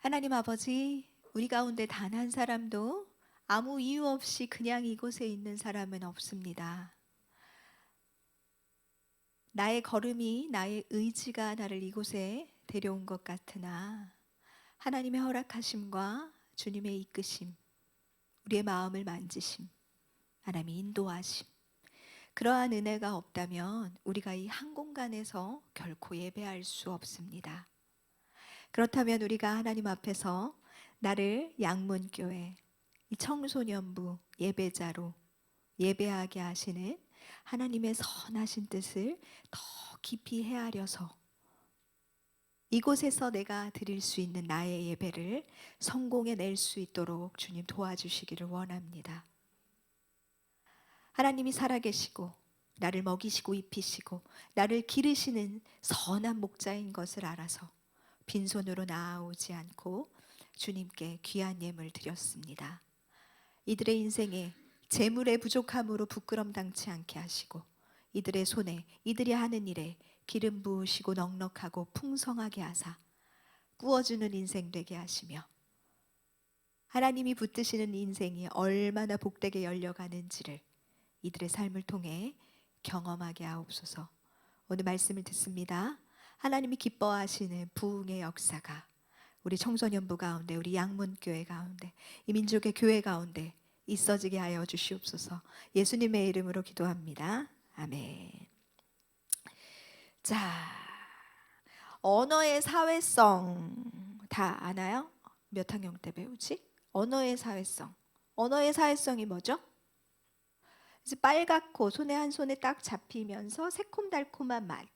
하나님 아버지, 우리 가운데 단 한 사람도 아무 이유 없이 그냥 이곳에 있는 사람은 없습니다. 나의 걸음이, 나의 의지가 나를 이곳에 데려온 것 같으나 하나님의 허락하심과 주님의 이끄심, 우리의 마음을 만지심, 하나님의 인도하심, 그러한 은혜가 없다면 우리가 이 한 공간에서 결코 예배할 수 없습니다. 그렇다면 우리가 하나님 앞에서 나를 양문교회 이 청소년부 예배자로 예배하게 하시는 하나님의 선하신 뜻을 더 깊이 헤아려서 이곳에서 내가 드릴 수 있는 나의 예배를 성공해 낼 수 있도록 주님 도와주시기를 원합니다. 하나님이 살아계시고 나를 먹이시고 입히시고 나를 기르시는 선한 목자인 것을 알아서 빈손으로 나아오지 않고 주님께 귀한 예물 드렸습니다. 이들의 인생에 재물의 부족함으로 부끄럼 당치 않게 하시고 이들의 손에 이들이 하는 일에 기름 부으시고 넉넉하고 풍성하게 하사 꾸어주는 인생 되게 하시며 하나님이 붙드시는 인생이 얼마나 복되게 열려가는지를 이들의 삶을 통해 경험하게 하옵소서. 오늘 말씀을 듣습니다. 하나님이 기뻐하시는 부흥의 역사가 우리 청소년부 가운데, 우리 양문교회 가운데, 이 민족의 교회 가운데 있어지게 하여 주시옵소서. 예수님의 이름으로 기도합니다. 아멘. 자, 언어의 사회성 다 아나요? 몇 학년 때 배우지? 언어의 사회성. 언어의 사회성이 뭐죠? 이제 빨갛고 손에 한 손에 딱 잡히면서 새콤달콤한 맛.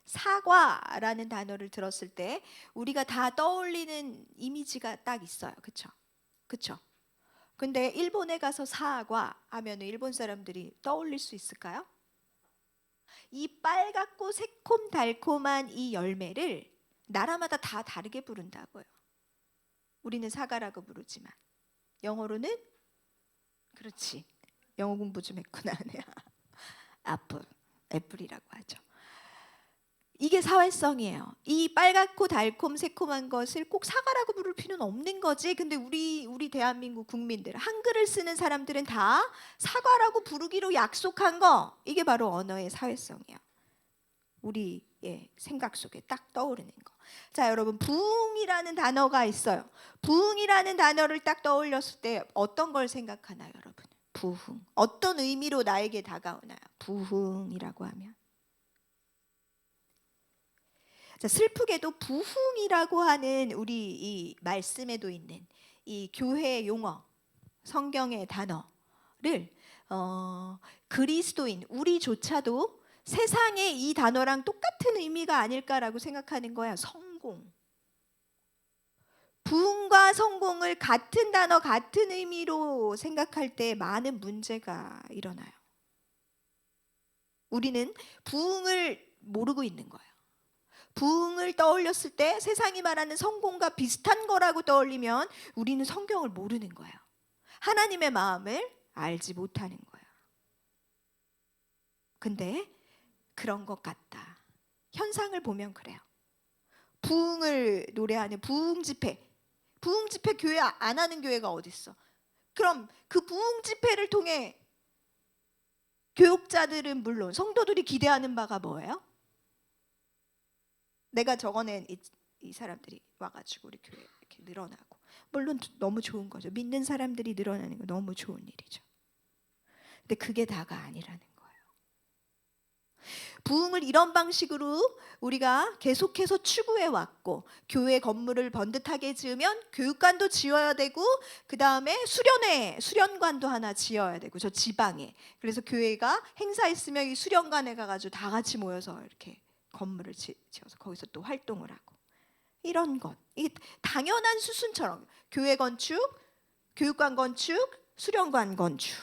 사과라는 단어를 들었을 때 우리가 다 떠올리는 이미지가 딱 있어요. 그렇죠? 그렇죠? 근데 일본에 가서 사과 하면 일본 사람들이 떠올릴 수 있을까요? 이 빨갛고 새콤달콤한 이 열매를 나라마다 다 다르게 부른다고요. 우리는 사과라고 부르지만 영어로는 그렇지. 영어 공부 좀 했구나. 애플이라고 하죠. 이게 사회성이에요. 이 빨갛고 달콤 새콤한 것을 꼭 사과라고 부를 필요는 없는 거지. 근데 우리 대한민국 국민들, 한글을 쓰는 사람들은 다 사과라고 부르기로 약속한 거, 이게 바로 언어의 사회성이에요. 우리의 생각 속에 딱 떠오르는 거. 자, 여러분, 부흥이라는 단어가 있어요. 부흥이라는 단어를 딱 떠올렸을 때 어떤 걸 생각하나요, 여러분? 부흥. 어떤 의미로 나에게 다가오나요? 부흥이라고 하면. 자, 슬프게도 부흥이라고 하는 우리 이 말씀에도 있는 이 교회 용어, 성경의 단어를 그리스도인 우리조차도 세상의 이 단어랑 똑같은 의미가 아닐까라고 생각하는 거야. 성공. 부흥과 성공을 같은 단어, 같은 의미로 생각할 때 많은 문제가 일어나요. 우리는 부흥을 모르고 있는 거예요. 부흥을 떠올렸을 때 세상이 말하는 성공과 비슷한 거라고 떠올리면 우리는 성경을 모르는 거예요. 하나님의 마음을 알지 못하는 거예요. 근데 그런 것 같다. 현상을 보면 그래요. 부흥을 노래하는 부흥 집회 교회 안 하는 교회가 어디 있어? 그럼 그 부흥 집회를 통해 교육자들은 물론 성도들이 기대하는 바가 뭐예요? 내가 적어낸 이 사람들이 와가지고 우리 교회 이렇게 늘어나고, 물론 너무 좋은 거죠. 믿는 사람들이 늘어나는 거 너무 좋은 일이죠. 근데 그게 다가 아니라는 거예요. 부흥을 이런 방식으로 우리가 계속해서 추구해 왔고, 교회 건물을 번듯하게 지으면 교육관도 지어야 되고, 그 다음에 수련관도 하나 지어야 되고, 저 지방에. 그래서 교회가 행사 있으면 이 수련관에 가가지고 다 같이 모여서 이렇게 건물을 지어서 거기서 또 활동을 하고, 이런 것, 이게 당연한 수순처럼 교회 건축, 교육관 건축, 수련관 건축,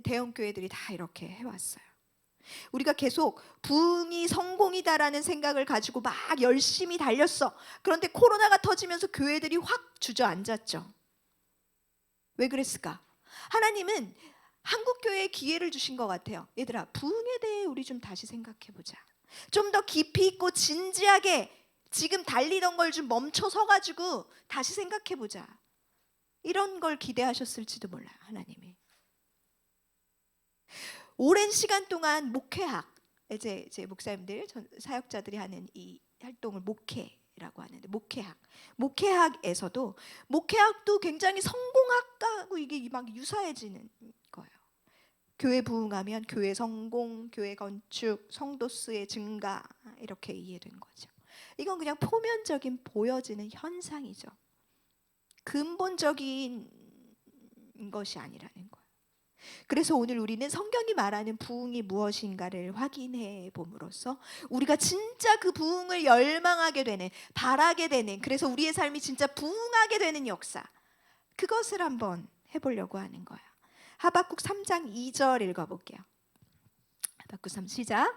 대형 교회들이 다 이렇게 해왔어요. 우리가 계속 부흥이 성공이다라는 생각을 가지고 막 열심히 달렸어. 그런데 코로나가 터지면서 교회들이 확 주저앉았죠. 왜 그랬을까? 하나님은 한국 교회에 기회를 주신 것 같아요. 얘들아, 부흥에 대해 우리 좀 다시 생각해 보자. 좀 더 깊이 있고 진지하게 지금 달리던 걸 좀 멈춰 서가지고 다시 생각해보자. 이런 걸 기대하셨을지도 몰라요, 하나님이. 오랜 시간 동안 목회학, 이제 목사님들, 사역자들이 하는 이 활동을 목회라고 하는데, 목회학에서도 목회학도 굉장히 성공학과고 이게 막 유사해지는 거예요. 교회 부흥하면 교회 성공, 교회 건축, 성도 수의 증가, 이렇게 이해된 거죠. 이건 그냥 표면적인 보여지는 현상이죠. 근본적인 것이 아니라는 거예요. 그래서 오늘 우리는 성경이 말하는 부흥이 무엇인가를 확인해 봄으로써 우리가 진짜 그 부흥을 열망하게 되는, 바라게 되는, 그래서 우리의 삶이 진짜 부흥하게 되는 역사, 그것을 한번 해보려고 하는 거예요. 하박국 3장 2절 읽어볼게요. 하박국 3 시작.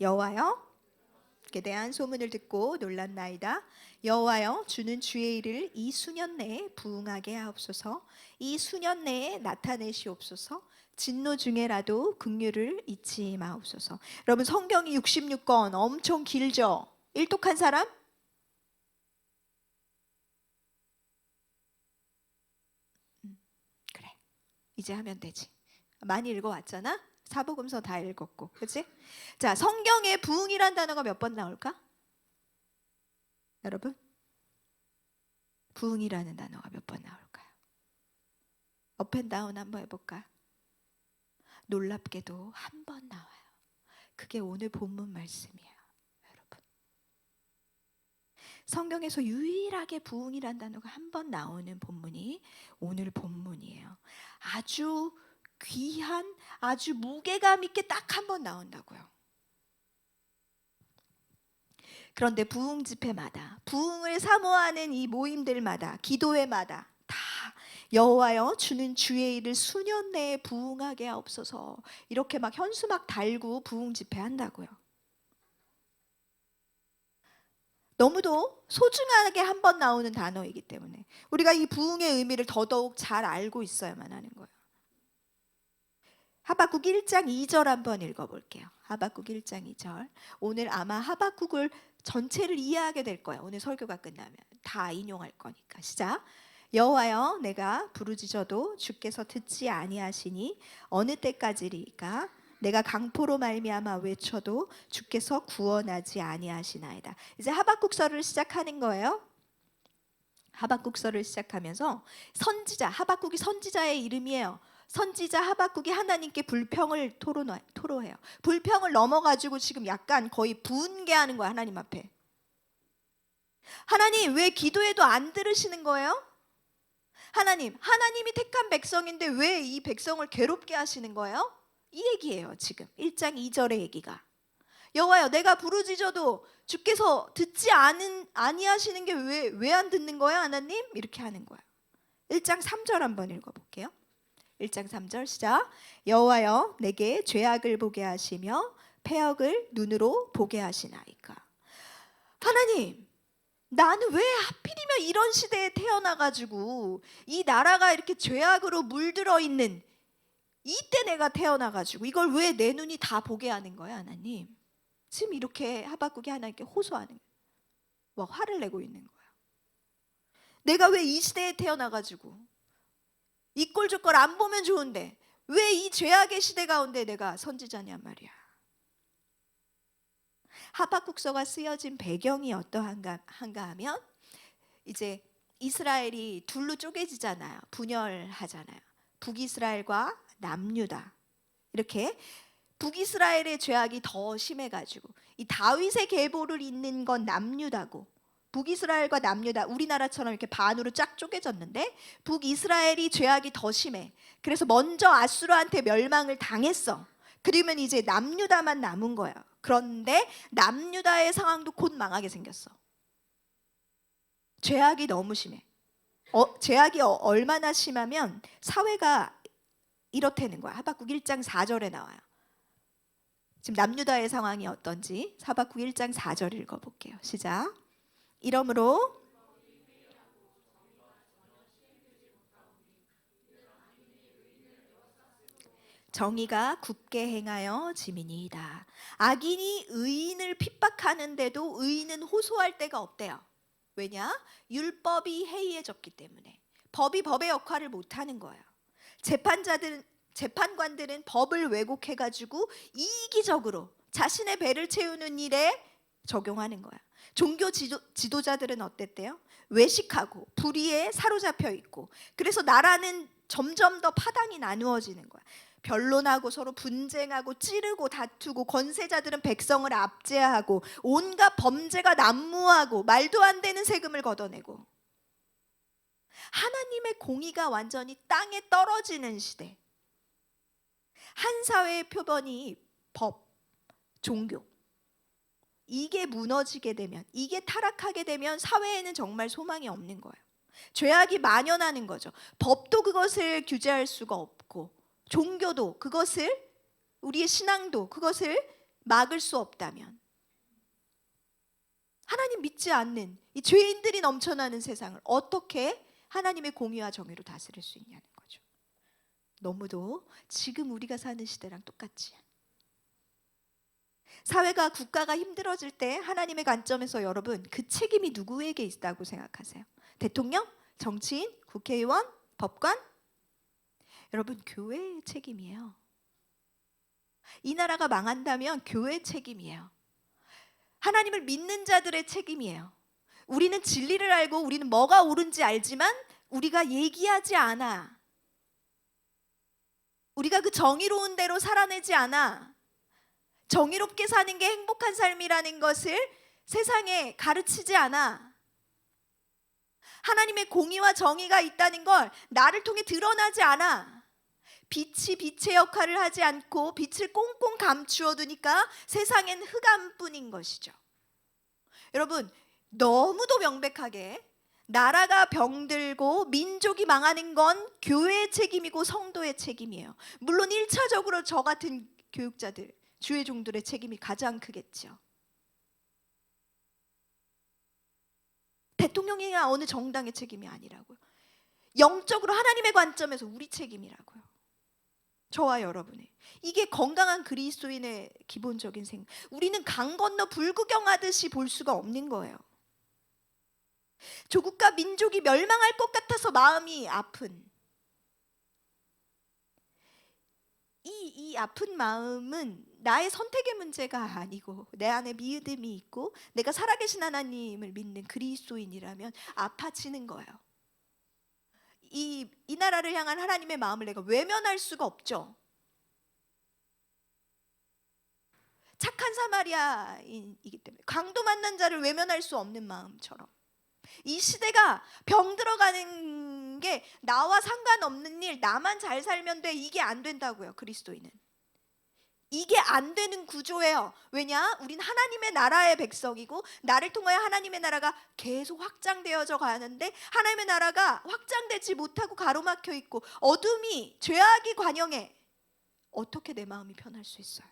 여호와여, 에 대한 소문을 듣고 놀랐나이다. 여호와여, 주는 주의 일을 이 수년 내에 부응하게 하옵소서. 이 수년 내에 나타내시옵소서. 진노 중에라도 긍휼을 잊지 마옵소서. 여러분, 성경이 66권 엄청 길죠? 일독한 사람? 그래, 이제 하면 되지. 많이 읽어왔잖아? 사복음서 다 읽었고, 그치? 자, 성경에 부흥이란 단어가 몇 번 나올까? 여러분, 부흥이라는 단어가 몇 번 나올까요? 업앤다운 한번 해볼까? 놀랍게도 한 번 나와요. 그게 오늘 본문 말씀이에요, 여러분. 성경에서 유일하게 부흥이란 단어가 한 번 나오는 본문이 오늘 본문이에요. 아주 귀한, 아주 무게감 있게 딱 한 번 나온다고요. 그런데 부흥 집회마다, 부흥을 사모하는 이 모임들마다, 기도회마다 다 여호와여, 주는 주의 일을 수년 내에 부흥하게 하옵소서, 이렇게 막 현수막 달고 부흥 집회 한다고요. 너무도 소중하게 한 번 나오는 단어이기 때문에 우리가 이 부흥의 의미를 더더욱 잘 알고 있어야만 하는 거예요. 하박국 1장 2절 한번 읽어볼게요. 하박국 1장 2절. 오늘 아마 하박국을 전체를 이해하게 될 거예요. 오늘 설교가 끝나면 다 인용할 거니까. 시작. 여호와여, 내가 부르짖어도 주께서 듣지 아니하시니 어느 때까지리까? 내가 강포로 말미암아 외쳐도 주께서 구원하지 아니하시나이다. 이제 하박국서를 시작하는 거예요. 하박국서를 시작하면서 선지자, 하박국이 선지자의 이름이에요. 선지자 하박국이 하나님께 불평을 토로해요. 불평을 넘어가지고 지금 약간 거의 분개하는 거야, 하나님 앞에. 하나님, 왜 기도해도 안 들으시는 거예요? 하나님이 택한 백성인데 왜 이 백성을 괴롭게 하시는 거예요? 이 얘기예요, 지금 1장 2절의 얘기가. 여호와여, 내가 부르짖어도 주께서 듣지 아니하시는 게 왜 안 듣는 거야, 하나님? 이렇게 하는 거야. 1장 3절 한번 읽어볼게요. 1장 3절 시작. 여호와여, 내게 죄악을 보게 하시며 패역을 눈으로 보게 하시나이까? 하나님, 나는 왜 하필이면 이런 시대에 태어나가지고 이 나라가 이렇게 죄악으로 물들어 있는 이때 내가 태어나가지고 이걸 왜 내 눈이 다 보게 하는 거야, 하나님? 지금 이렇게 하박국이 하나님께 호소하는 거야. 막 화를 내고 있는 거야. 내가 왜 이 시대에 태어나가지고 이 꼴 저 꼴 안 보면 좋은데 왜 이 죄악의 시대 가운데 내가 선지자냐 말이야. 하박국서가 쓰여진 배경이 어떠한가 하면 이제 이스라엘이 둘로 쪼개지잖아요. 분열하잖아요. 북이스라엘과 남유다. 이렇게 북이스라엘의 죄악이 더 심해가지고 이 다윗의 계보를 잇는 건 남유다고, 북이스라엘과 남유다, 우리나라처럼 이렇게 반으로 쫙 쪼개졌는데 북이스라엘이 죄악이 더 심해. 그래서 먼저 아수르한테 멸망을 당했어. 그러면 이제 남유다만 남은 거야. 그런데 남유다의 상황도 곧 망하게 생겼어. 죄악이 너무 심해. 죄악이 얼마나 심하면 사회가 이렇다는 거야. 하박국 1장 4절에 나와요. 지금 남유다의 상황이 어떤지 하박국 1장 4절 읽어볼게요. 시작. 이러므로 정의가 굳게 행하여 지민이이다. 악인이 의인을 핍박하는데도 의인은 호소할 데가 없대요. 왜냐? 율법이 해이해졌기 때문에. 법이 법의 역할을 못하는 거예요. 재판관들은 법을 왜곡해가지고 이기적으로 자신의 배를 채우는 일에 적용하는 거야. 종교 지도자들은 어땠대요? 외식하고 불의에 사로잡혀 있고, 그래서 나라는 점점 더 파당이 나누어지는 거야. 변론하고 서로 분쟁하고 찌르고 다투고, 권세자들은 백성을 압제하고, 온갖 범죄가 난무하고, 말도 안 되는 세금을 걷어내고, 하나님의 공의가 완전히 땅에 떨어지는 시대. 한 사회의 표본이 법, 종교, 이게 무너지게 되면, 이게 타락하게 되면 사회에는 정말 소망이 없는 거예요. 죄악이 만연하는 거죠. 법도 그것을 규제할 수가 없고, 종교도 그것을, 우리의 신앙도 그것을 막을 수 없다면, 하나님 믿지 않는 이 죄인들이 넘쳐나는 세상을 어떻게 하나님의 공의와 정의로 다스릴 수 있냐는 거죠. 너무도 지금 우리가 사는 시대랑 똑같지. 사회가 국가가 힘들어질 때 하나님의 관점에서 여러분, 그 책임이 누구에게 있다고 생각하세요? 대통령, 정치인, 국회의원, 법관? 여러분, 교회의 책임이에요. 이 나라가 망한다면 교회의 책임이에요. 하나님을 믿는 자들의 책임이에요. 우리는 진리를 알고 우리는 뭐가 옳은지 알지만 우리가 얘기하지 않아. 우리가 그 정의로운 대로 살아내지 않아. 정의롭게 사는 게 행복한 삶이라는 것을 세상에 가르치지 않아. 하나님의 공의와 정의가 있다는 걸 나를 통해 드러나지 않아. 빛이 빛의 역할을 하지 않고 빛을 꽁꽁 감추어 두니까 세상엔 흑암뿐인 것이죠. 여러분, 너무도 명백하게 나라가 병들고 민족이 망하는 건 교회의 책임이고 성도의 책임이에요. 물론 1차적으로 저 같은 교육자들, 주의 종들의 책임이 가장 크겠죠. 대통령이나 어느 정당의 책임이 아니라고요. 영적으로 하나님의 관점에서 우리 책임이라고요. 저와 여러분의. 이게 건강한 그리스도인의 기본적인 생각. 우리는 강 건너 불구경하듯이 볼 수가 없는 거예요. 조국과 민족이 멸망할 것 같아서 마음이 아픈 이 아픈 마음은 나의 선택의 문제가 아니고, 내 안에 믿음이 있고 내가 살아계신 하나님을 믿는 그리스도인이라면 아파지는 거예요. 이 나라를 향한 하나님의 마음을 내가 외면할 수가 없죠. 착한 사마리아인이기 때문에 강도 만난 자를 외면할 수 없는 마음처럼, 이 시대가 병 들어가는 게 나와 상관없는 일, 나만 잘 살면 돼, 이게 안 된다고요. 그리스도인은 이게 안 되는 구조예요. 왜냐? 우린 하나님의 나라의 백성이고, 나를 통하여 하나님의 나라가 계속 확장되어져 가는데, 하나님의 나라가 확장되지 못하고 가로막혀 있고 어둠이, 죄악이 관영해. 어떻게 내 마음이 편할 수 있어요?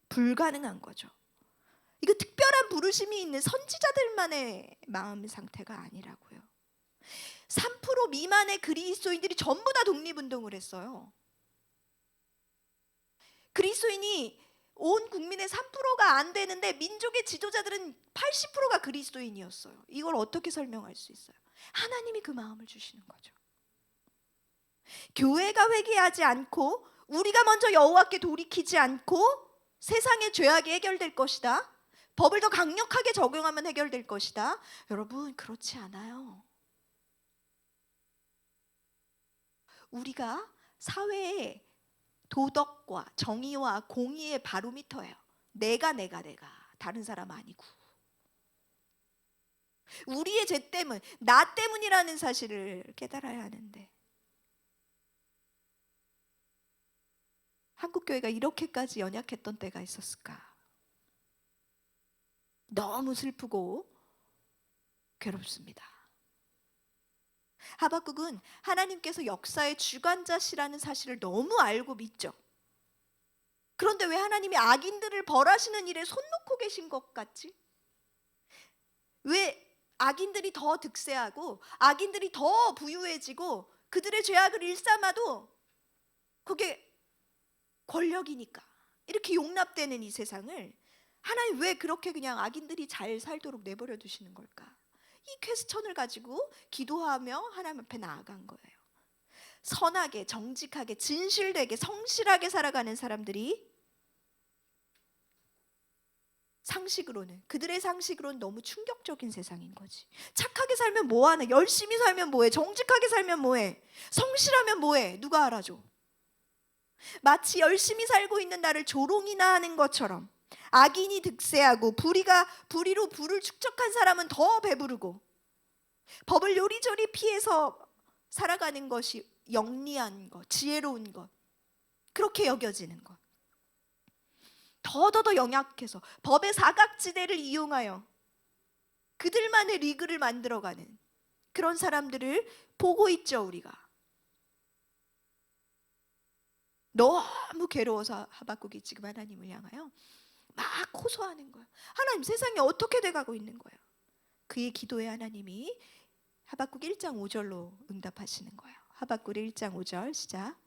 불가능한 거죠. 이거 특별한 부르심이 있는 선지자들만의 마음 상태가 아니라고요. 3% 미만의 그리스도인들이 전부 다 독립운동을 했어요. 그리스도인이 온 국민의 3%가 안 되는데 민족의 지도자들은 80%가 그리스도인이었어요. 이걸 어떻게 설명할 수 있어요? 하나님이 그 마음을 주시는 거죠. 교회가 회개하지 않고, 우리가 먼저 여호와께 돌이키지 않고 세상의 죄악이 해결될 것이다, 법을 더 강력하게 적용하면 해결될 것이다. 여러분, 그렇지 않아요. 우리가 사회의 도덕과 정의와 공의의 바로미터예요. 내가 다른 사람 아니고. 우리의 죄 때문, 나 때문이라는 사실을 깨달아야 하는데, 한국교회가 이렇게까지 연약했던 때가 있었을까? 너무 슬프고 괴롭습니다. 하박국은 하나님께서 역사의 주관자시라는 사실을 너무 알고 믿죠. 그런데 왜 하나님이 악인들을 벌하시는 일에 손 놓고 계신 것 같지? 왜 악인들이 더 득세하고 악인들이 더 부유해지고 그들의 죄악을 일삼아도 그게 권력이니까 이렇게 용납되는 이 세상을 하나님 왜 그렇게 그냥 악인들이 잘 살도록 내버려 두시는 걸까? 이 퀘스천을 가지고 기도하며 하나님 앞에 나아간 거예요. 선하게, 정직하게, 진실되게, 성실하게 살아가는 사람들이 그들의 상식으로는 너무 충격적인 세상인 거지. 착하게 살면 뭐하나, 열심히 살면 뭐해, 정직하게 살면 뭐해, 성실하면 뭐해, 누가 알아줘? 마치 열심히 살고 있는 나를 조롱이나 하는 것처럼 악인이 득세하고 불의로 부를 축적한 사람은 더 배부르고 법을 요리조리 피해서 살아가는 것이 영리한 것, 지혜로운 것, 그렇게 여겨지는 것. 더더더 영약해서 법의 사각지대를 이용하여 그들만의 리그를 만들어가는 그런 사람들을 보고 있죠. 우리가 너무 괴로워서 하박국이 지금 하나님을 향하여 막 호소하는 거야. 하나님, 세상이 어떻게 돼가고 있는 거야? 그의 기도에 하나님이 하박국 1장 5절로 응답하시는 거예요. 하박국 1장 5절 시작.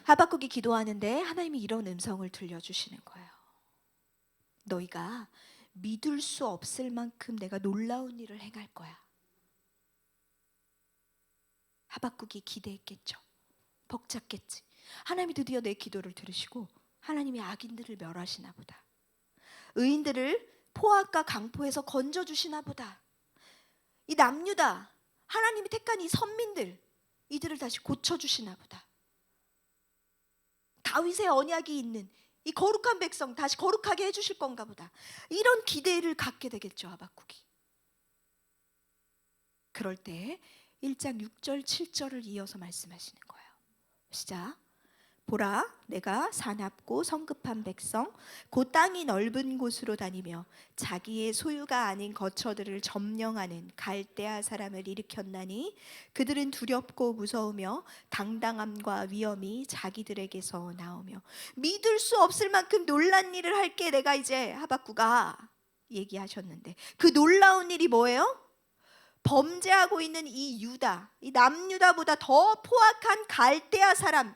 하박국이 기도하는데 하나님이 이런 음성을 들려주시는 거예요. 너희가 믿을 수 없을 만큼 내가 놀라운 일을 행할 거야. 하박국이 기대했겠죠. 벅찼겠지. 하나님이 드디어 내 기도를 들으시고 하나님이 악인들을 멸하시나 보다. 의인들을 포악과 강포에서 건져주시나 보다. 이 남유다, 하나님이 택한 이 선민들, 이들을 다시 고쳐주시나 보다. 다윗의 언약이 있는 이 거룩한 백성 다시 거룩하게 해주실 건가 보다. 이런 기대를 갖게 되겠죠, 하박국이. 그럴 때 1장 6절 7절을 이어서 말씀하시는 거예요. 시작. 보라, 내가 사납고 성급한 백성 곧 땅이 넓은 곳으로 다니며 자기의 소유가 아닌 거처들을 점령하는 갈대아 사람을 일으켰나니 그들은 두렵고 무서우며 당당함과 위엄이 자기들에게서 나오며 믿을 수 없을 만큼 놀란 일을 할게. 내가 이제 하박국아 얘기하셨는데 그 놀라운 일이 뭐예요? 범죄하고 있는 이 유다, 이 남유다보다 더 포악한 갈대아 사람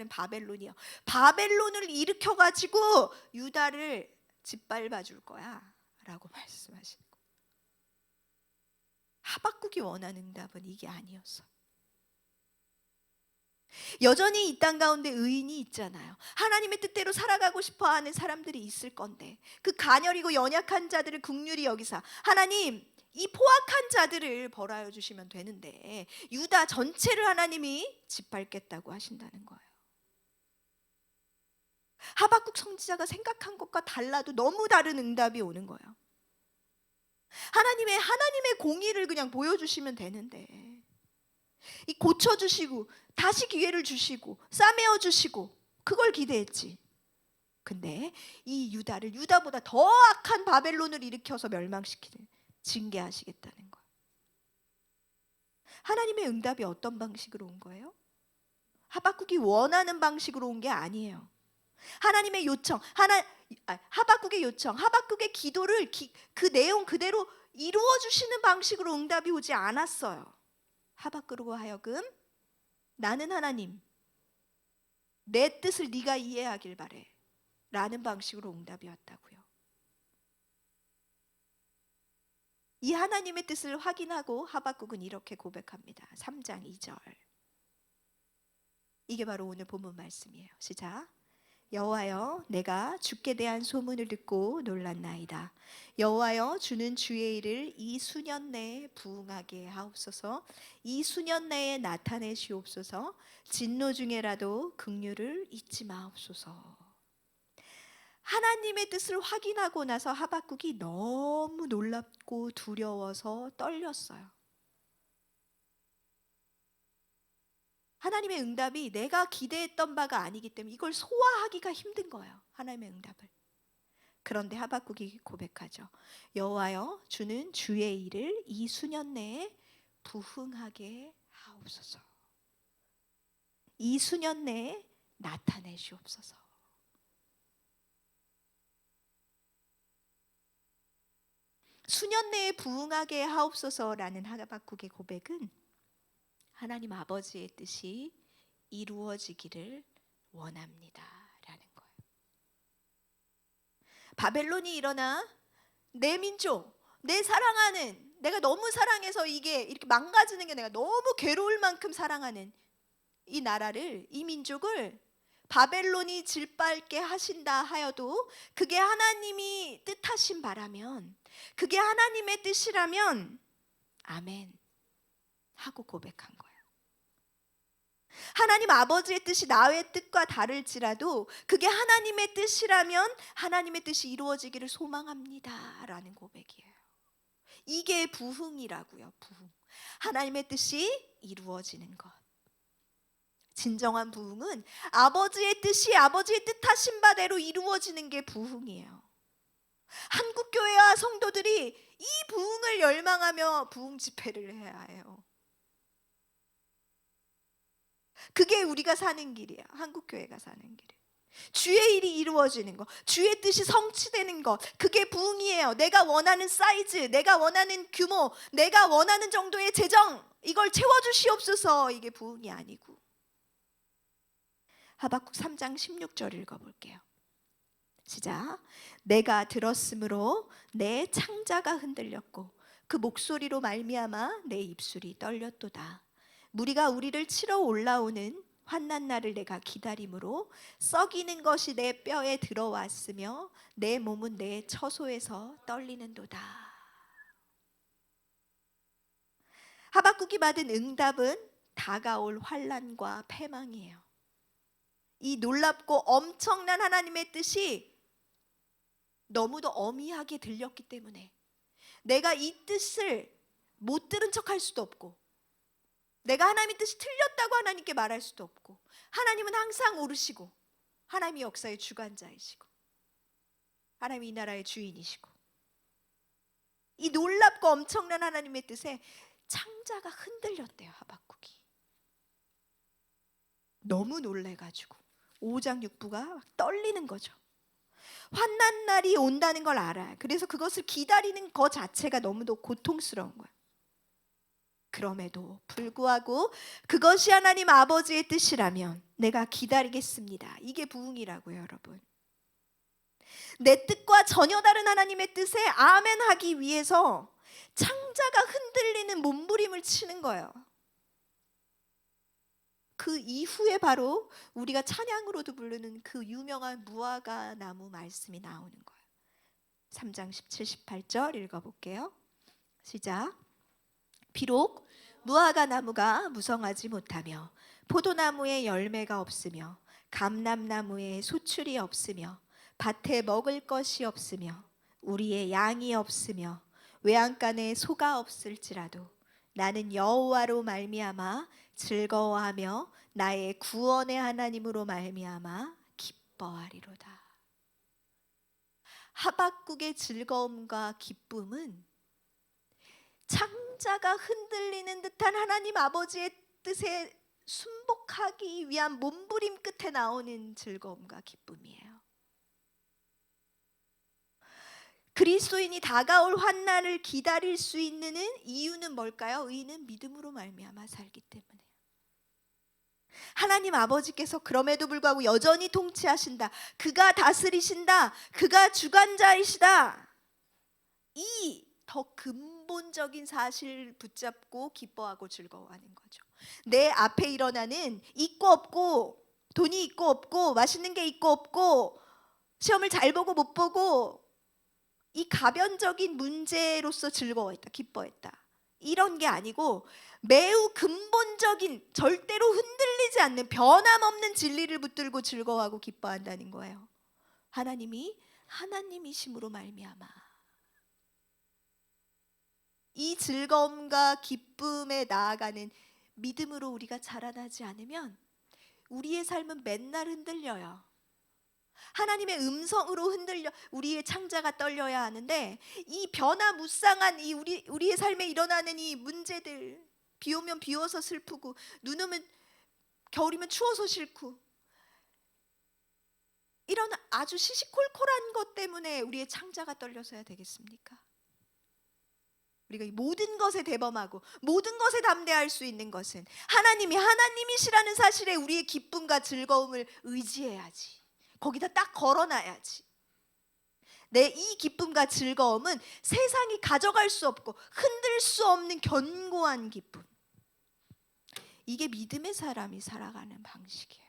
바벨론이요. 바벨론을 일으켜가지고 유다를 짓밟아 줄 거야 라고 말씀하시는 거예요. 하박국이 원하는 응답은 이게 아니었어. 여전히 이 땅 가운데 의인이 있잖아요. 하나님의 뜻대로 살아가고 싶어하는 사람들이 있을 건데 그 가녀리고 연약한 자들을 긍휼히 여기사 하나님 이 포악한 자들을 벌하여 주시면 되는데 유다 전체를 하나님이 짓밟겠다고 하신다는 거예요. 하박국 선지자가 생각한 것과 달라도 너무 다른 응답이 오는 거예요. 하나님의 공의를 그냥 보여주시면 되는데 이 고쳐주시고 다시 기회를 주시고 싸매어 주시고 그걸 기대했지. 근데 이 유다보다 더 악한 바벨론을 일으켜서 멸망시키는 징계하시겠다는 거예요. 하나님의 응답이 어떤 방식으로 온 거예요? 하박국이 원하는 방식으로 온 게 아니에요. 하나님의 요청, 하박국의 요청, 하박국의 기도를 그 내용 그대로 이루어 주시는 방식으로 응답이 오지 않았어요. 하박국으로 하여금 나는 하나님, 내 뜻을 네가 이해하길 바래 라는 방식으로 응답이 왔다고요. 이 하나님의 뜻을 확인하고 하박국은 이렇게 고백합니다. 3장 2절. 이게 바로 오늘 본문 말씀이에요. 시작. 여호와여, 내가 주께 대한 소문을 듣고 놀랐나이다. 여호와여, 주는 주의 일을 이 수년 내에 부응하게 하옵소서. 이 수년 내에 나타내시옵소서. 진노 중에라도 긍휼을 잊지 마옵소서. 하나님의 뜻을 확인하고 나서 하박국이 너무 놀랍고 두려워서 떨렸어요. 하나님의 응답이 내가 기대했던 바가 아니기 때문에 이걸 소화하기가 힘든 거예요. 하나님의 응답을. 그런데 하박국이 고백하죠. 여호와여, 주는 주의 일을 이 수년 내에 부응하게 하옵소서. 이 수년 내에 나타내시옵소서. 수년 내에 부흥하게 하옵소서라는 하박국의 고백은 하나님 아버지의 뜻이 이루어지기를 원합니다라는 거예요. 바벨론이 일어나 내 민족, 내 사랑하는, 내가 너무 사랑해서 이게 이렇게 망가지는 게 내가 너무 괴로울 만큼 사랑하는 이 나라를, 이 민족을 바벨론이 질밟게 하신다 하여도 그게 하나님이 뜻하신 바라면, 그게 하나님의 뜻이라면 아멘 하고 고백한 거예요. 하나님 아버지의 뜻이 나의 뜻과 다를지라도 그게 하나님의 뜻이라면 하나님의 뜻이 이루어지기를 소망합니다 라는 고백이에요. 이게 부흥이라고요. 부흥. 하나님의 뜻이 이루어지는 것. 진정한 부흥은 아버지의 뜻이 아버지의 뜻하신 바대로 이루어지는 게 부흥이에요. 한국교회와 성도들이 이 부흥을 열망하며 부흥 집회를 해야 해요. 그게 우리가 사는 길이에요. 한국교회가 사는 길이에요. 주의 일이 이루어지는 것, 주의 뜻이 성취되는 것, 그게 부흥이에요. 내가 원하는 사이즈, 내가 원하는 규모, 내가 원하는 정도의 재정, 이걸 채워주시옵소서, 이게 부흥이 아니고. 하박국 3장 16절 읽어볼게요. 시작. 내가 들었으므로 내 창자가 흔들렸고 그 목소리로 말미암아 내 입술이 떨렸도다. 무리가 우리를 치러 올라오는 환난 날을 내가 기다림으로 썩이는 것이 내 뼈에 들어왔으며 내 몸은 내 처소에서 떨리는도다. 하박국이 받은 응답은 다가올 환난과 패망이에요. 이 놀랍고 엄청난 하나님의 뜻이 너무도 어미하게 들렸기 때문에 내가 이 뜻을 못 들은 척할 수도 없고, 내가 하나님의 뜻이 틀렸다고 하나님께 말할 수도 없고, 하나님은 항상 오르시고 하나님이 역사의 주관자이시고 하나님이 이 나라의 주인이시고, 이 놀랍고 엄청난 하나님의 뜻에 창자가 흔들렸대요. 하박국이 너무 놀래가지고 5장 6부가 막 떨리는 거죠. 환난 날이 온다는 걸 알아요. 그래서 그것을 기다리는 것 자체가 너무도 고통스러운 거예요. 그럼에도 불구하고 그것이 하나님 아버지의 뜻이라면 내가 기다리겠습니다. 이게 부흥이라고요, 여러분. 내 뜻과 전혀 다른 하나님의 뜻에 아멘 하기 위해서 창자가 흔들리는 몸부림을 치는 거예요. 그 이후에 바로 우리가 찬양으로도 부르는 그 유명한 무화과 나무 말씀이 나오는 거예요. 3장 17, 18절 읽어볼게요. 시작. 비록 무화과 나무가 무성하지 못하며 포도나무에 열매가 없으며 감람나무에 소출이 없으며 밭에 먹을 것이 없으며 우리의 양이 없으며 외양간에 소가 없을지라도 나는 여호와로 말미암아 즐거워하며 나의 구원의 하나님으로 말미암아 기뻐하리로다. 하박국의 즐거움과 기쁨은 창자가 흔들리는 듯한 하나님 아버지의 뜻에 순복하기 위한 몸부림 끝에 나오는 즐거움과 기쁨이에요. 그리스도인이 다가올 환난을 기다릴 수 있는 이유는 뭘까요? 의인은 믿음으로 말미암아 살기 때문에. 하나님 아버지께서 그럼에도 불구하고 여전히 통치하신다. 그가 다스리신다. 그가 주관자이시다. 이 더 근본적인 사실 붙잡고 기뻐하고 즐거워하는 거죠. 내 앞에 일어나는 있고 없고, 돈이 있고 없고, 맛있는 게 있고 없고, 시험을 잘 보고 못 보고, 이 가변적인 문제로서 즐거워했다, 기뻐했다, 이런 게 아니고 매우 근본적인, 절대로 흔들리지 않는 변함없는 진리를 붙들고 즐거워하고 기뻐한다는 거예요. 하나님이 하나님이심으로 말미암아. 이 즐거움과 기쁨에 나아가는 믿음으로 우리가 자라나지 않으면 우리의 삶은 맨날 흔들려요. 하나님의 음성으로 흔들려 우리의 창자가 떨려야 하는데, 이 변화무쌍한 이 우리의 삶에 일어나는 이 문제들, 비 오면 비워서 슬프고, 눈 오면 겨울이면 추워서 싫고, 이런 아주 시시콜콜한 것 때문에 우리의 창자가 떨려서야 되겠습니까? 우리가 이 모든 것에 대범하고 모든 것에 담대할 수 있는 것은 하나님이 하나님이시라는 사실에 우리의 기쁨과 즐거움을 의지해야지. 거기다 딱 걸어놔야지. 내 이 기쁨과 즐거움은 세상이 가져갈 수 없고 흔들 수 없는 견고한 기쁨. 이게 믿음의 사람이 살아가는 방식이에요.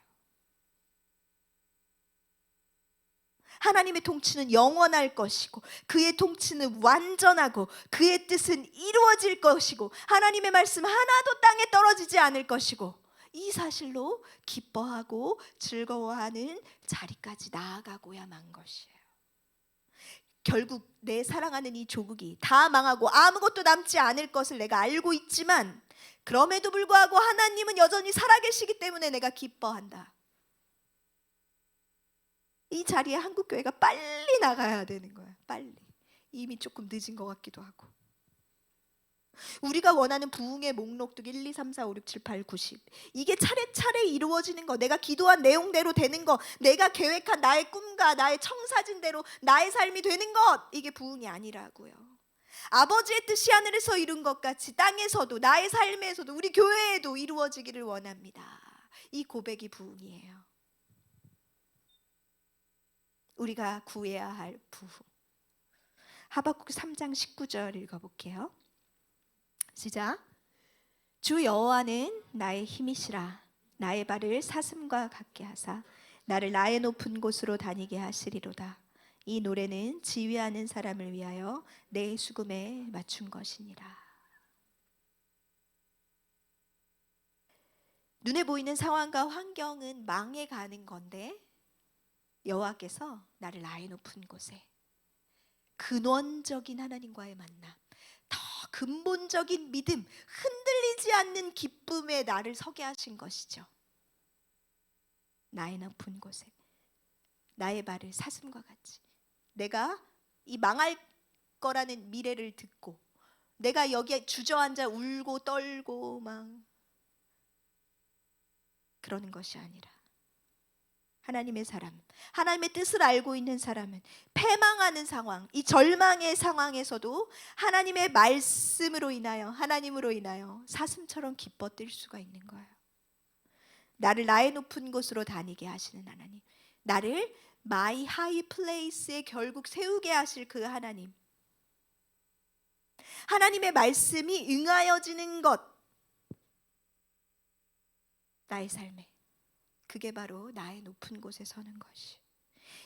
하나님의 통치는 영원할 것이고 그의 통치는 완전하고 그의 뜻은 이루어질 것이고 하나님의 말씀 하나도 땅에 떨어지지 않을 것이고 이 사실로 기뻐하고 즐거워하는 자리까지 나아가고야만 것이에요. 결국 내 사랑하는 이 조국이 다 망하고 아무것도 남지 않을 것을 내가 알고 있지만 그럼에도 불구하고 하나님은 여전히 살아계시기 때문에 내가 기뻐한다. 이 자리에 한국교회가 빨리 나가야 되는 거야. 빨리. 이미 조금 늦은 것 같기도 하고. 우리가 원하는 부흥의 목록도 1, 2, 3, 4, 5, 6, 7, 8, 9, 10 이게 차례차례 이루어지는 거, 내가 기도한 내용대로 되는 거, 내가 계획한 나의 꿈과 나의 청사진대로 나의 삶이 되는 것, 이게 부흥이 아니라고요. 아버지의 뜻이 하늘에서 이룬 것 같이 땅에서도 나의 삶에서도 우리 교회에도 이루어지기를 원합니다. 이 고백이 부흥이에요. 우리가 구해야 할 부흥. 하박국 3장 19절 읽어볼게요. 시작. 주 여호와는 나의 힘이시라. 나의 발을 사슴과 같게 하사 나를 나의 높은 곳으로 다니게 하시리로다. 이 노래는 지휘하는 사람을 위하여 내 수금에 맞춘 것이니라. 눈에 보이는 상황과 환경은 망해가는 건데 여호와께서 나를 나의 높은 곳에 근원적인 하나님과의 만남, 더 근본적인 믿음, 흔들리지 않는 기쁨에 나를 서게 하신 것이죠. 나의 높은 곳에 나의 발을 사슴과 같이, 내가 이 망할 거라는 미래를 듣고 내가 여기에 주저앉아 울고 떨고 막 그러는 것이 아니라 하나님의 사람, 하나님의 뜻을 알고 있는 사람은 패망하는 상황, 이 절망의 상황에서도 하나님의 말씀으로 인하여, 하나님으로 인하여 사슴처럼 기뻐 뛸 수가 있는 거예요. 나를 나의 높은 곳으로 다니게 하시는 하나님, 나를 my high place에 결국 세우게 하실 그 하나님, 하나님의 말씀이 응하여지는 것, 나의 삶에 그게 바로 나의 높은 곳에 서는 것이,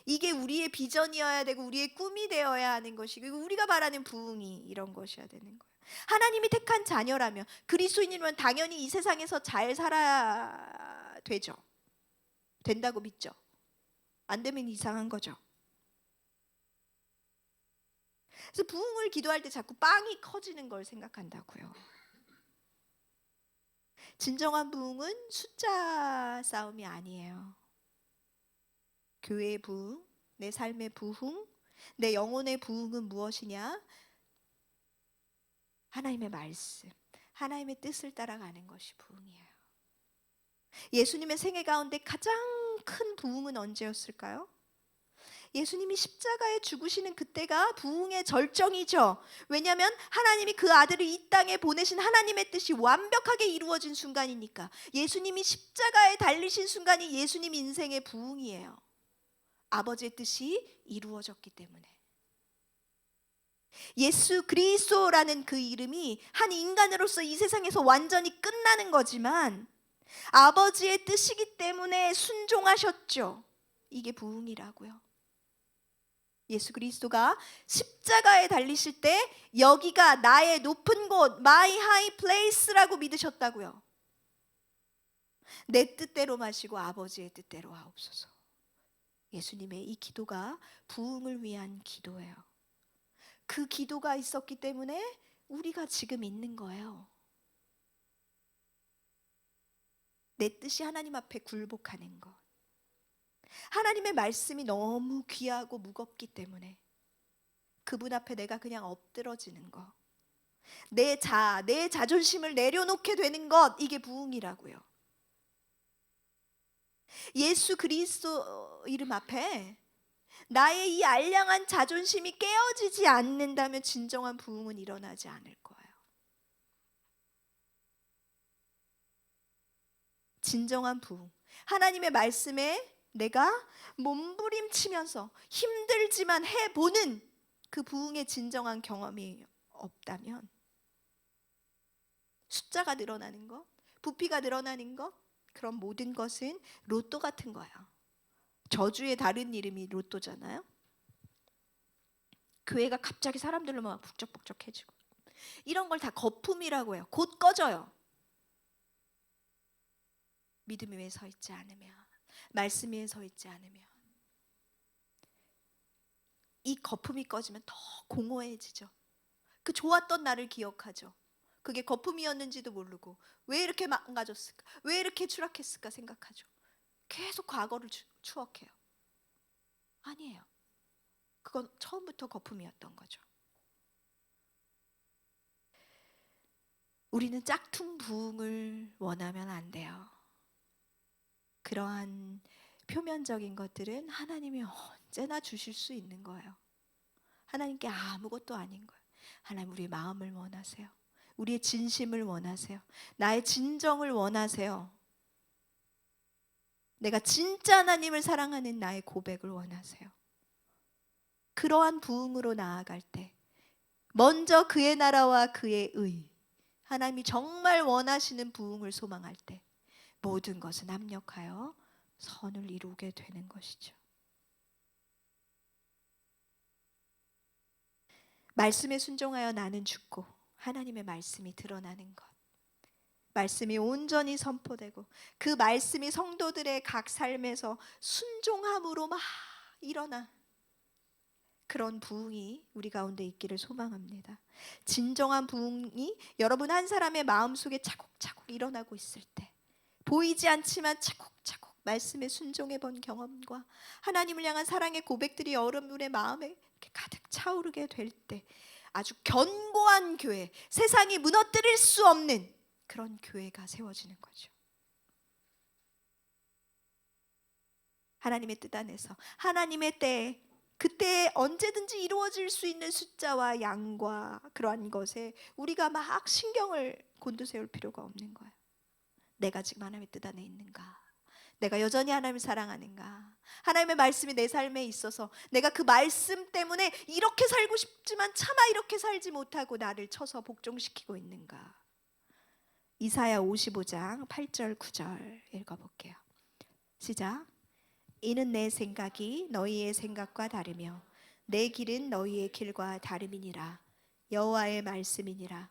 이게 우리의 비전이어야 되고 우리의 꿈이 되어야 하는 것이고 우리가 바라는 부흥이 이런 것이어야 되는 거예요. 하나님이 택한 자녀라면, 그리스도인이면 당연히 이 세상에서 잘 살아야 되죠. 된다고 믿죠. 안 되면 이상한 거죠. 그래서 부흥을 기도할 때 자꾸 빵이 커지는 걸 생각한다고요. 진정한 부흥은 숫자 싸움이 아니에요. 교회의 부흥, 내 삶의 부흥, 내 영혼의 부흥은 무엇이냐? 하나님의 말씀, 하나님의 뜻을 따라가는 것이 부흥이에요. 예수님의 생애 가운데 가장 큰 부흥은 언제였을까요? 예수님이 십자가에 죽으시는 그때가 부흥의 절정이죠. 왜냐하면 하나님이 그 아들을 이 땅에 보내신 하나님의 뜻이 완벽하게 이루어진 순간이니까. 예수님이 십자가에 달리신 순간이 예수님 인생의 부흥이에요. 아버지의 뜻이 이루어졌기 때문에. 예수 그리스도라는 그 이름이 한 인간으로서 이 세상에서 완전히 끝나는 거지만 아버지의 뜻이기 때문에 순종하셨죠. 이게 부흥이라고요. 예수 그리스도가 십자가에 달리실 때 여기가 나의 높은 곳, my high place라고 믿으셨다고요. 내 뜻대로 마시고 아버지의 뜻대로 하옵소서. 예수님의 이 기도가 부흥을 위한 기도예요. 그 기도가 있었기 때문에 우리가 지금 있는 거예요. 내 뜻이 하나님 앞에 굴복하는 것. 하나님의 말씀이 너무 귀하고 무겁기 때문에 그분 앞에 내가 그냥 엎드러지는 것, 내 자존심을 내려놓게 되는 것, 이게 부흥이라고요. 예수 그리스도 이름 앞에 나의 이 알량한 자존심이 깨어지지 않는다면 진정한 부흥은 일어나지 않을 거예요. 진정한 부흥. 하나님의 말씀에 내가 몸부림치면서 힘들지만 해보는 그 부흥의 진정한 경험이 없다면, 숫자가 늘어나는 것, 부피가 늘어나는 것, 그런 모든 것은 로또 같은 거야. 저주의 다른 이름이 로또잖아요. 교회가 갑자기 사람들로 막 북적북적해지고, 이런 걸 다 거품이라고 해요. 곧 꺼져요. 믿음 위에 서 있지 않으면, 말씀 위에 서 있지 않으면 이 거품이 꺼지면 더 공허해지죠. 그 좋았던 나를 기억하죠. 그게 거품이었는지도 모르고 왜 이렇게 망가졌을까, 왜 이렇게 추락했을까 생각하죠. 계속 과거를 추억해요. 아니에요. 그건 처음부터 거품이었던 거죠. 우리는 짝퉁 부흥을 원하면 안 돼요. 그러한 표면적인 것들은 하나님이 언제나 주실 수 있는 거예요. 하나님께 아무것도 아닌 거예요. 하나님, 우리의 마음을 원하세요. 우리의 진심을 원하세요. 나의 진정을 원하세요. 내가 진짜 하나님을 사랑하는 나의 고백을 원하세요. 그러한 부흥으로 나아갈 때 먼저 그의 나라와 그의 의, 하나님이 정말 원하시는 부흥을 소망할 때 모든 것은 합력하여 선을 이루게 되는 것이죠. 말씀에 순종하여 나는 죽고 하나님의 말씀이 드러나는 것, 말씀이 온전히 선포되고 그 말씀이 성도들의 각 삶에서 순종함으로 막 일어나, 그런 부흥이 우리 가운데 있기를 소망합니다. 진정한 부흥이 여러분 한 사람의 마음속에 차곡차곡 일어나고 있을 때, 보이지 않지만 차곡차곡 말씀에 순종해 본 경험과 하나님을 향한 사랑의 고백들이 여러분의 마음에 이렇게 가득 차오르게 될 때, 아주 견고한 교회, 세상이 무너뜨릴 수 없는 그런 교회가 세워지는 거죠. 하나님의 뜻 안에서 하나님의 때에, 그때 언제든지 이루어질 수 있는 숫자와 양과 그러한 것에 우리가 막 신경을 곤두세울 필요가 없는 거예요. 내가 지금 하나님의 뜻 안에 있는가? 내가 여전히 하나님을 사랑하는가? 하나님의 말씀이 내 삶에 있어서 내가 그 말씀 때문에 이렇게 살고 싶지만 차마 이렇게 살지 못하고 나를 쳐서 복종시키고 있는가? 이사야 55장 8절 9절 읽어볼게요. 시작. 이는 내 생각이 너희의 생각과 다르며 내 길은 너희의 길과 다름이니라. 여호와의 말씀이니라.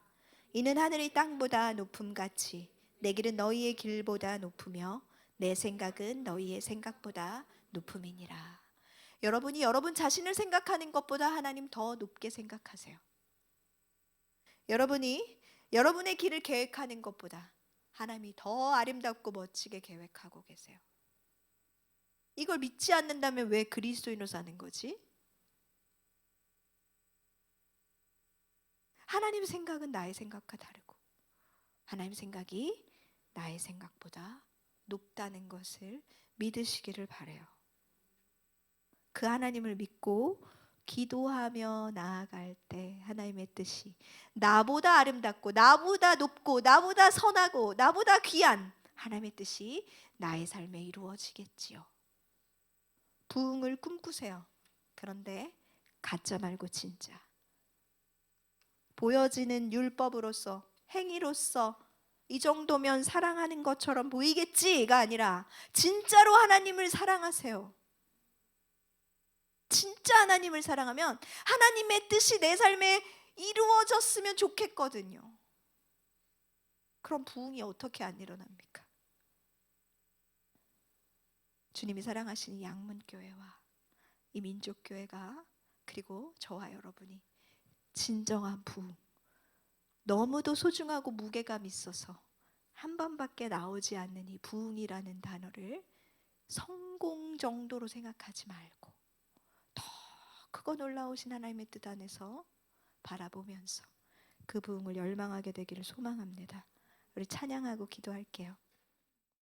이는 하늘이 땅보다 높음같이 내 길은 너희의 길보다 높으며 내 생각은 너희의 생각보다 높음이니라. 여러분이 여러분 자신을 생각하는 것보다 하나님 더 높게 생각하세요. 여러분이 여러분의 길을 계획하는 것보다 하나님이 더 아름답고 멋지게 계획하고 계세요. 이걸 믿지 않는다면 왜 그리스도인으로 사는 거지? 하나님 생각은 나의 생각과 다르고 하나님 생각이 나의 생각보다 높다는 것을 믿으시기를 바라요. 그 하나님을 믿고 기도하며 나아갈 때 하나님의 뜻이 나보다 아름답고 나보다 높고 나보다 선하고 나보다 귀한 하나님의 뜻이 나의 삶에 이루어지겠지요. 부흥을 꿈꾸세요. 그런데 가짜 말고 진짜. 보여지는 율법으로서, 행위로서 이 정도면 사랑하는 것처럼 보이겠지가 아니라 진짜로 하나님을 사랑하세요. 진짜 하나님을 사랑하면 하나님의 뜻이 내 삶에 이루어졌으면 좋겠거든요. 그럼 부흥이 어떻게 안 일어납니까? 주님이 사랑하시는 양문교회와 이 민족교회가, 그리고 저와 여러분이 진정한 부흥, 너무도 소중하고 무게감 있어서 한 번밖에 나오지 않는 이 부흥이라는 단어를 성공 정도로 생각하지 말고 더 크고 놀라우신 하나님의 뜻 안에서 바라보면서 그 부흥을 열망하게 되기를 소망합니다. 우리 찬양하고 기도할게요.